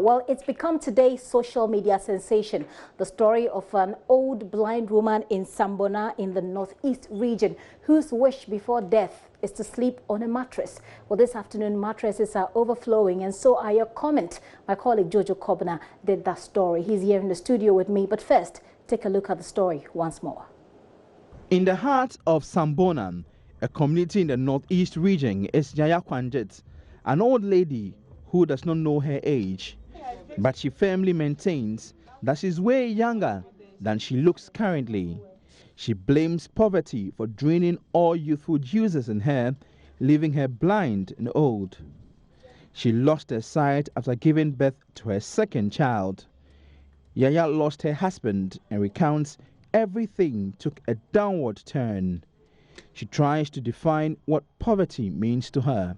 Well, it's become today's social media sensation. The story of an old blind woman in Sambona in the northeast region whose wish before death is to sleep on a mattress. Well, this afternoon, mattresses are overflowing, and so are your comment. My colleague Jojo Kobna did that story. He's here in the studio with me. But first, take a look at the story once more. In the heart of Sambona, a community in the northeast region, is Yaya Kwanjit, an old lady who does not know her age, but she firmly maintains that she's way younger than she looks currently. She blames poverty for draining all youthful juices in her, leaving her blind and old. She lost her sight after giving birth to her second child. Yaya lost her husband and recounts everything took a downward turn. She tries to define what poverty means to her.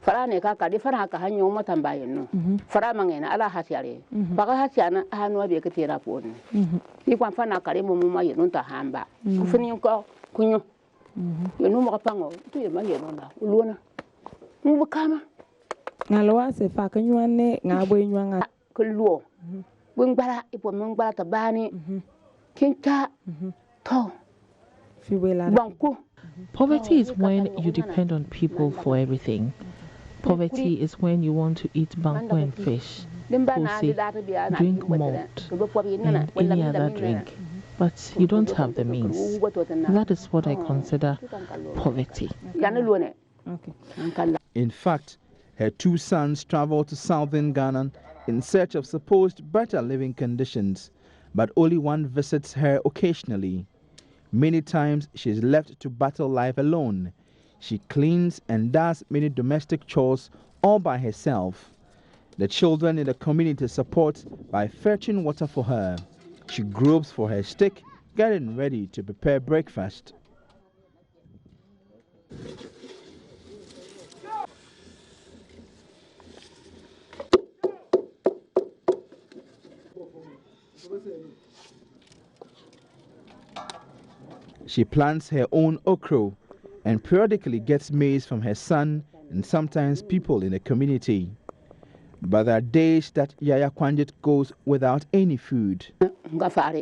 Farane ka di fara ka hanyo mata bayin no fara mangena ala hasiare baka hasiana hanu be ketira pon ni kwa fana kare mo ma yenu ta hamba kufuni ko kunyo yenu mo pango tu ye ma yenu na ulona mu kama ngalwa se fa kanyo ne ngabo nywanga ko luo bungbara ipo mungbara ta bani kinta to banku. Poverty is when you depend on people for everything. Poverty is when you want to eat banku and fish, pussy, drink malt, and any other drink, but you don't have the means. That is what I consider poverty. In fact, her two sons traveled to southern Ghana in search of supposed better living conditions, but only one visits her occasionally. Many times she is left to battle life alone. She cleans and does many domestic chores all by herself. The children in the community support by fetching water for her. She gropes for her stick, getting ready to prepare breakfast. She plants her own okra and periodically gets maize from her son and sometimes people in the community. But there are days that Yaya Kwanjit goes without any food. There are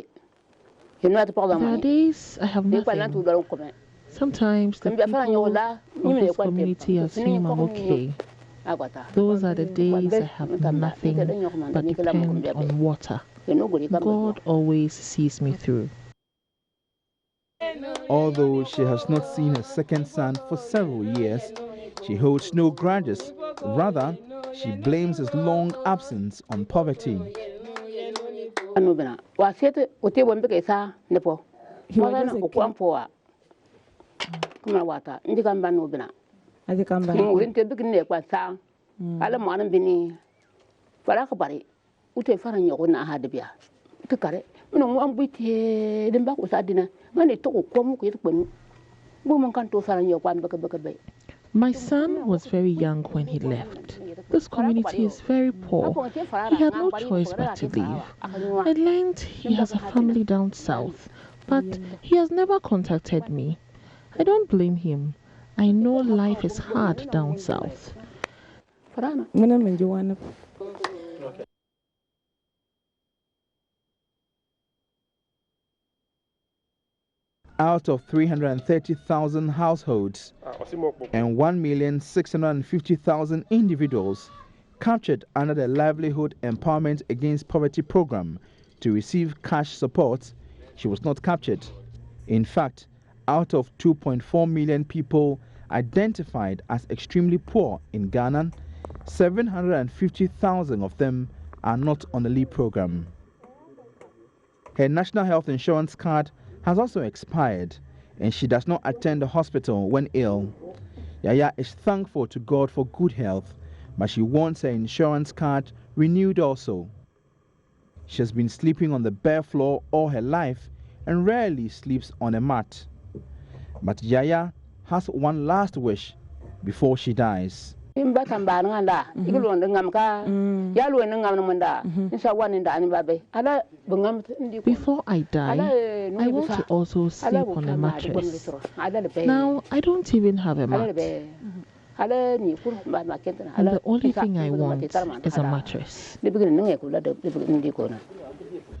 days I have nothing. Sometimes the people of this community assume I'm okay. Those are the days I have nothing but depend on water. God always sees me through. Although she has not seen her second son for several years, she holds no grudges. Rather, she blames his long absence on poverty. My son was very young when he left. This community is very poor. He had no choice but to leave. I learned he has a family down south, but he has never contacted me. I don't blame him. I know life is hard down south. Out of 330,000 households and 1,650,000 individuals captured under the Livelihood Empowerment Against Poverty program to receive cash support, she was not captured. In fact, out of 2.4 million people identified as extremely poor in Ghana, 750,000 of them are not on the LEAP program. Her national health insurance card has also expired, and she does not attend the hospital when ill. Yaya is thankful to God for good health, but she wants her insurance card renewed also. She has been sleeping on the bare floor all her life and rarely sleeps on a mat. But Yaya has one last wish before she dies. Before I die, I want to also sleep on a mattress. Now, I don't even have a mat. And the only thing I want is a mattress.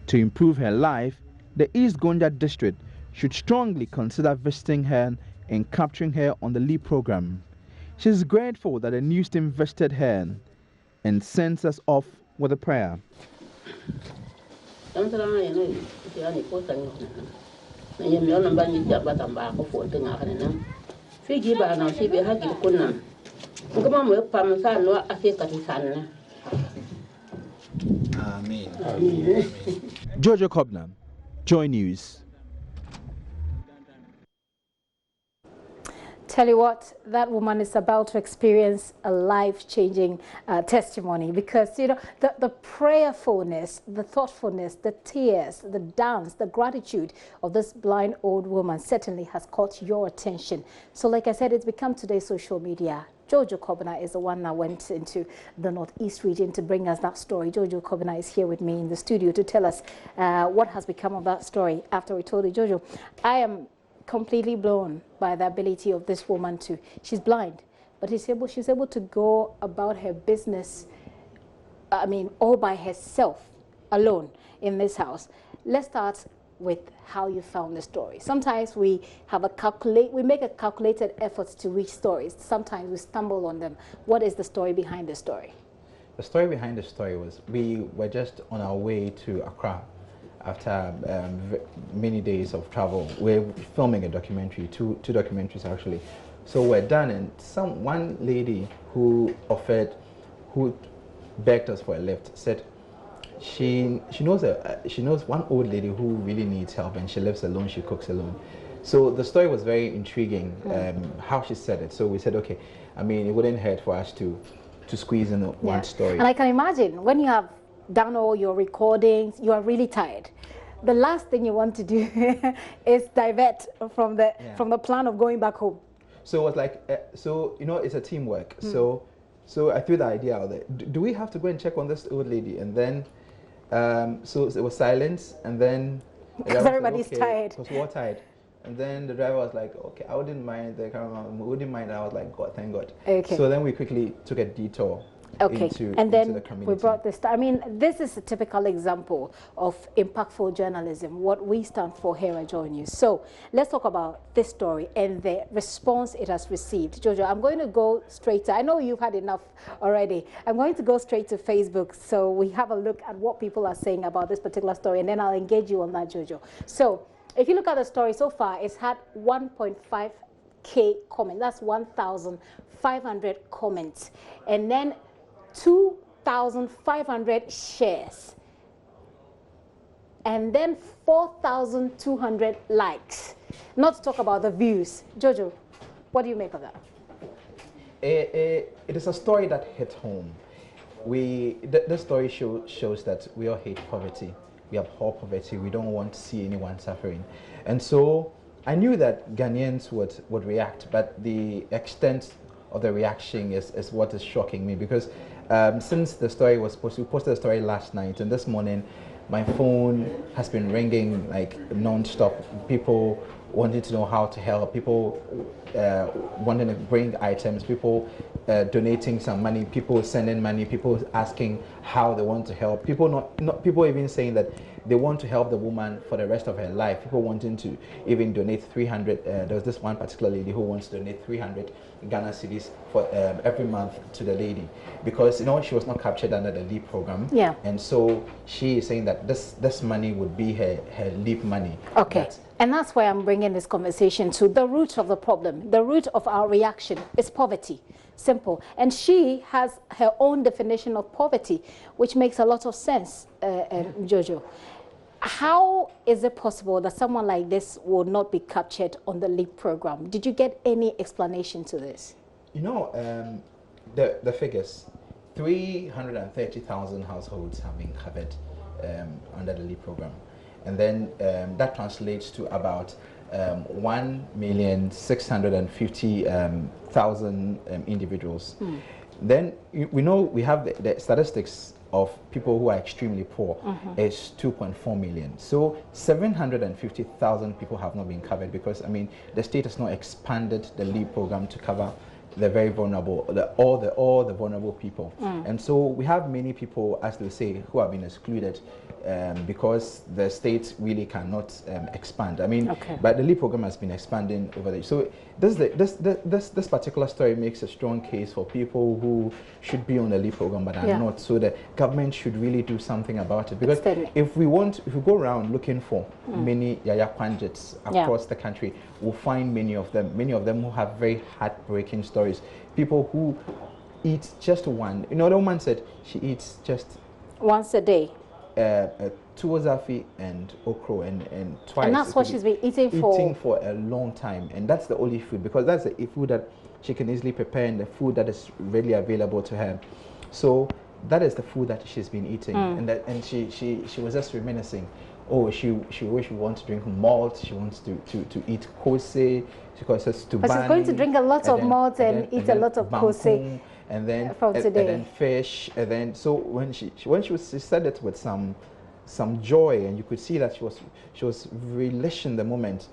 To improve her life, the East Gonja district should strongly consider visiting her and capturing her on the LEAP program. She's grateful that the news team visited her and sends us off with a prayer. Jojo Kobna, JoyNews. Tell you what, that woman is about to experience a life-changing testimony, because you know the prayerfulness, the thoughtfulness, the tears, the dance, the gratitude of this blind old woman certainly has caught your attention. So like I said, it's become today's social media. Jojo Kobna is the one that went into the Northeast region to bring us that story. Jojo Kobna is here with me in the studio to tell us what has become of that story after we told you. Jojo, I am completely blown by the ability of this woman to, she's blind, but she's able to go about her business, I mean, all by herself, alone in this house. Let's start with how you found the story. Sometimes we have we make a calculated effort to reach stories. Sometimes we stumble on them. What is the story behind the story? The story behind the story was we were just on our way to Accra. After many days of travel, we're filming a documentary, two documentaries actually. So we're done, and one lady who begged us for a lift said she knows one old lady who really needs help, and she lives alone, she cooks alone. So the story was very intriguing, how she said it. So we said, okay, I mean, it wouldn't hurt for us to squeeze in one story. And I can imagine when you have done all your recordings, you are really tired. The last thing you want to do is divert from the plan of going back home. So it was like, so you know, it's a teamwork. So I threw the idea out there. Do we have to go and check on this old lady? And then, so it was silence, and then because everybody's tired. Because we were tired. And then the driver was like, okay, I wouldn't mind. The cameraman wouldn't mind. I was like, God, thank God. Okay. So then we quickly took a detour. And then we brought this. I mean, this is a typical example of impactful journalism, what we stand for here at JoyNews. So let's talk about this story and the response it has received. Jojo, I'm going to go straight to, I know you've had enough already. I'm going to go straight to Facebook so we have a look at what people are saying about this particular story, and then I'll engage you on that, Jojo. So if you look at the story so far, it's had 1.5K comments. That's 1,500 comments. And then 2,500 shares, and then 4,200 likes. Not to talk about the views. Jojo, what do you make of that? It is a story that hit home. The story shows that we all hate poverty. We abhor poverty. We don't want to see anyone suffering. And so I knew that Ghanaians would react, but the extent of the reaction is what is shocking me, because since the story was posted, we posted the story last night, and this morning my phone has been ringing like non-stop. People wanting to know how to help, people wanting to bring items, people donating some money, people sending money, people asking how they want to help, people even saying that they want to help the woman for the rest of her life, people wanting to even donate 300. There was this one particular lady who wants to donate 300 Ghana cedis for every month to the lady, because you know she was not captured under the LEAP program. Yeah. And so she is saying that this money would be her LEAP money. Okay. And that's why I'm bringing this conversation to the root of the problem. The root of our reaction is poverty. Simple. And she has her own definition of poverty, which makes a lot of sense, Jojo. How is it possible that someone like this will not be captured on the LEAP program? Did you get any explanation to this? You know, the figures, 330,000 households have been covered under the LEAP program. And then that translates to about 1,650,000 individuals. Then we know we have the statistics of people who are extremely poor is 2.4 million. So 750,000 people have not been covered, because I mean the state has not expanded the LEAP program to cover the very vulnerable, all the vulnerable people. And so we have many people, as they say, who have been excluded because the state really cannot expand. I mean, but the LEAP program has been expanding over there. So this particular story makes a strong case for people who should be on the LEAP program but are not. So the government should really do something about it, because if we go around looking for many Yaya Kwanjits across the country, we'll find many of them who have very heartbreaking stories. People who eat just one. You know, the woman said she eats just once a day. Tuozafi and okro and twice. And that's what she's been eating for a long time, and that's the only food, because that's the food that she can easily prepare and the food that is readily available to her. So that is the food that she's been eating, and she was just reminiscing. Oh, she wants to drink malt. She wants to eat kose. But she's going to drink a lot of malt and eat a lot of kose. And then and then fish, and then so when she said it with some joy, and you could see that she was relishing the moment.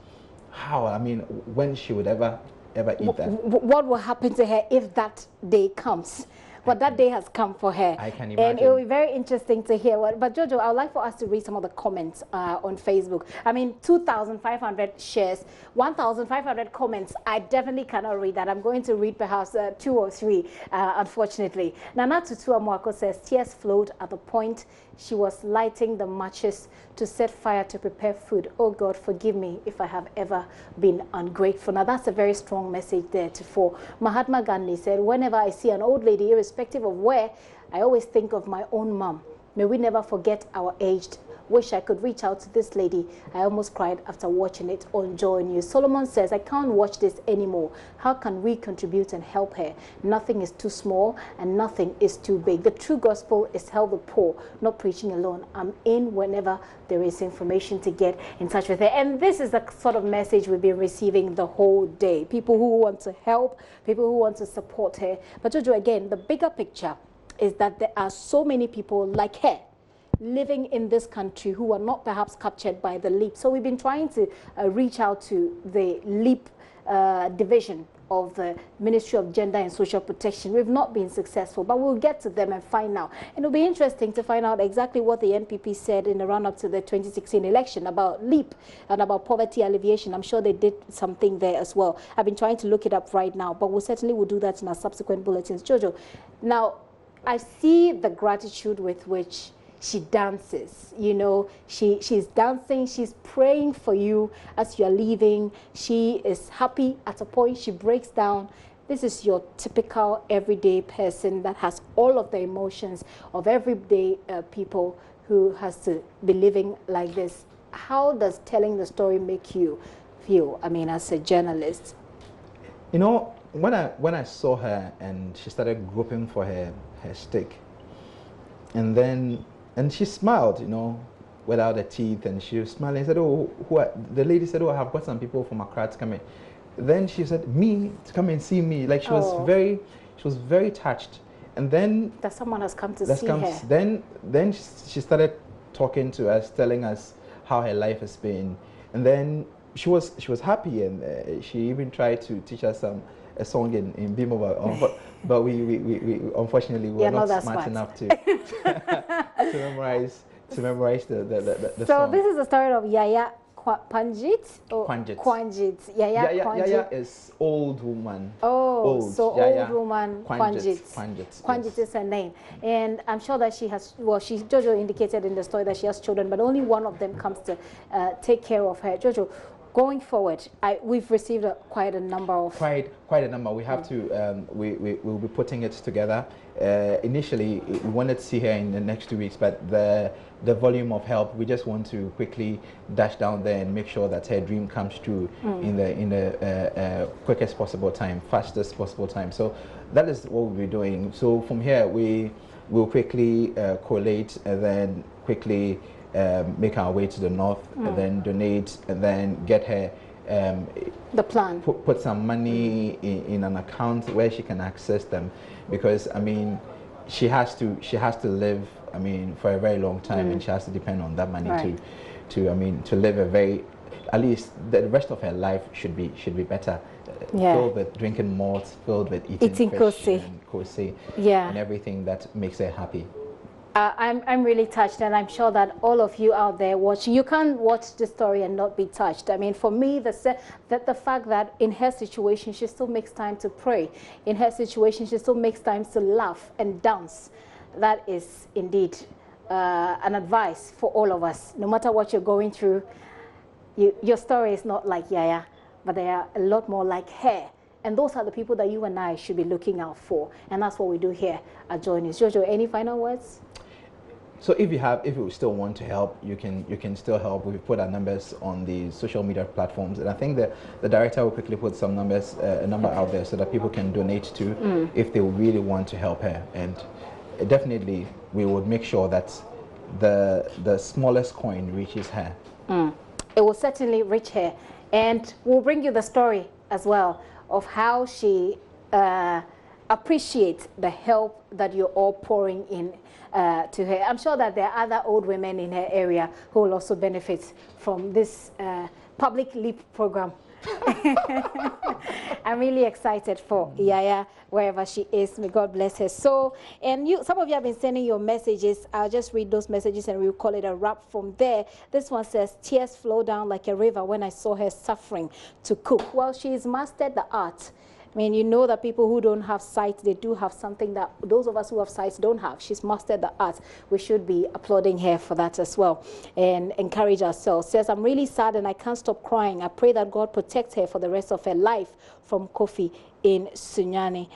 How, I mean, when she would ever eat that? What will happen to her if that day comes? But that day has come for her. I can imagine. And it will be very interesting to hear what. But Jojo, I would like for us to read some of the comments on Facebook. I mean, 2,500 shares, 1,500 comments. I definitely cannot read that. I'm going to read perhaps 2 or 3, unfortunately. Nana Tutu Amwako says, tears flowed at the point she was lighting the matches to set fire to prepare food. Oh God, forgive me if I have ever been ungrateful. Now that's a very strong message there for Mahatma Gandhi said, whenever I see an old lady, irrespective of where, I always think of my own mom. May we never forget our aged. Wish I could reach out to this lady. I almost cried after watching it on JoyNews. Solomon says, I can't watch this anymore. How can we contribute and help her? Nothing is too small and nothing is too big. The true gospel is help the poor, not preaching alone. I'm in whenever there is information to get in touch with her. And this is the sort of message we've been receiving the whole day. People who want to help, people who want to support her. But Jojo, again, the bigger picture is that there are so many people like her living in this country who are not perhaps captured by the LEAP. So we've been trying to reach out to the LEAP division of the Ministry of Gender and Social Protection. We've not been successful, but we'll get to them and find out. And it'll be interesting to find out exactly what the NPP said in the run-up to the 2016 election about LEAP and about poverty alleviation. I'm sure they did something there as well. I've been trying to look it up right now, but we certainly will do that in our subsequent bulletins. Jojo, now I see the gratitude with which she dances, you know, she's dancing, she's praying for you as you're leaving. She is happy. At a point she breaks down. This is your typical everyday person that has all of the emotions of everyday people who has to be living like this. How does telling the story make you feel, I mean, as a journalist? You know, when I saw her and she started groping for her stick, and she smiled, you know, without the teeth, and she was smiling and said, oh, the lady said, oh, I have got some people from Accra to come in. Then she said, me, to come and see me. Like she was very touched. And then that someone has come to see her. Then she started talking to us, telling us how her life has been. And then she was happy, and she even tried to teach us a song in Bimo, but we unfortunately were not smart enough to memorize the song. So this is the story of Yaya Kwanjit? Kwanjit. Yaya is old woman. Oh, old. So Yaya old woman Kwanjit. Kwanjit yes. is her name. And I'm sure that she has, well, Jojo indicated in the story that she has children, but only one of them comes to take care of her. Jojo, going forward, we've received quite a number of... Quite a number. We have to, we'll be putting it together. Initially, we wanted to see her in the next 2 weeks, but the volume of help, we just want to quickly dash down there and make sure that her dream comes true in the quickest possible time, fastest possible time. So that is what we'll be doing. So from here, we will quickly collate and then quickly make our way to the north, and then donate, and then get her the plan. Put some money in an account where she can access them, because I mean, she has to live, I mean, for a very long time, and she has to depend on that money to live a very, at least the rest of her life should be better filled with drinking malt, filled with eating fish and kose, and everything that makes her happy. I'm really touched, and I'm sure that all of you out there watching, you can't watch the story and not be touched. I mean, for me, the fact that in her situation, she still makes time to pray. In her situation, she still makes time to laugh and dance. That is indeed an advice for all of us. No matter what you're going through, your story is not like Yaya, but they are a lot more like her. And those are the people that you and I should be looking out for. And that's what we do here at JoyNews. Jojo, any final words? So if you still want to help, you can still help. We've put our numbers on the social media platforms, and I think the director will quickly put some numbers, a number out there so that people can donate to if they really want to help her. And definitely, we would make sure that the smallest coin reaches her. It will certainly reach her, and we'll bring you the story as well of how she appreciates the help that you're all pouring in to her. I'm sure that there are other old women in her area who will also benefit from this public leap program. I'm really excited for Yaya wherever she is. May God bless her. So, and some of you have been sending your messages. I'll just read those messages and we'll call it a wrap from there. This one says, tears flow down like a river when I saw her suffering to cook. Well, she's mastered the art. I mean, you know that people who don't have sight, they do have something that those of us who have sight don't have. She's mastered the art. We should be applauding her for that as well and encourage ourselves. Says, I'm really sad and I can't stop crying. I pray that God protects her for the rest of her life, from Kofi in Sunyani.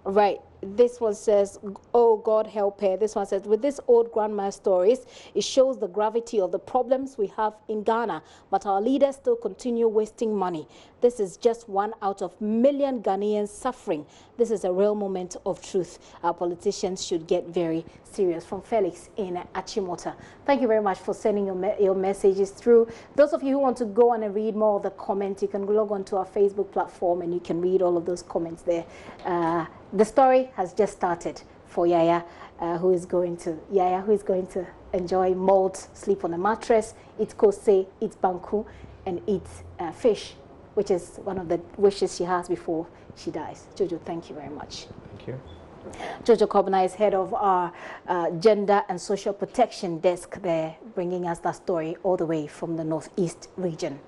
Right. This one says, oh, God help her. This one says, with this old grandma stories, it shows the gravity of the problems we have in Ghana, but our leaders still continue wasting money. This is just one out of million Ghanaians suffering. This is a real moment of truth. Our politicians should get very serious. From Felix in Achimota. Thank you very much for sending your messages through. Those of you who want to go on and read more of the comments, you can log on to our Facebook platform and you can read all of those comments there. The story has just started for Yaya, who is going to enjoy malt, sleep on a mattress, eat kose, eat banku, and eat fish, which is one of the wishes she has before she dies. Jojo, thank you very much. Thank you. Jojo Kobna is head of our Gender and Social Protection Desk there, bringing us that story all the way from the Northeast region.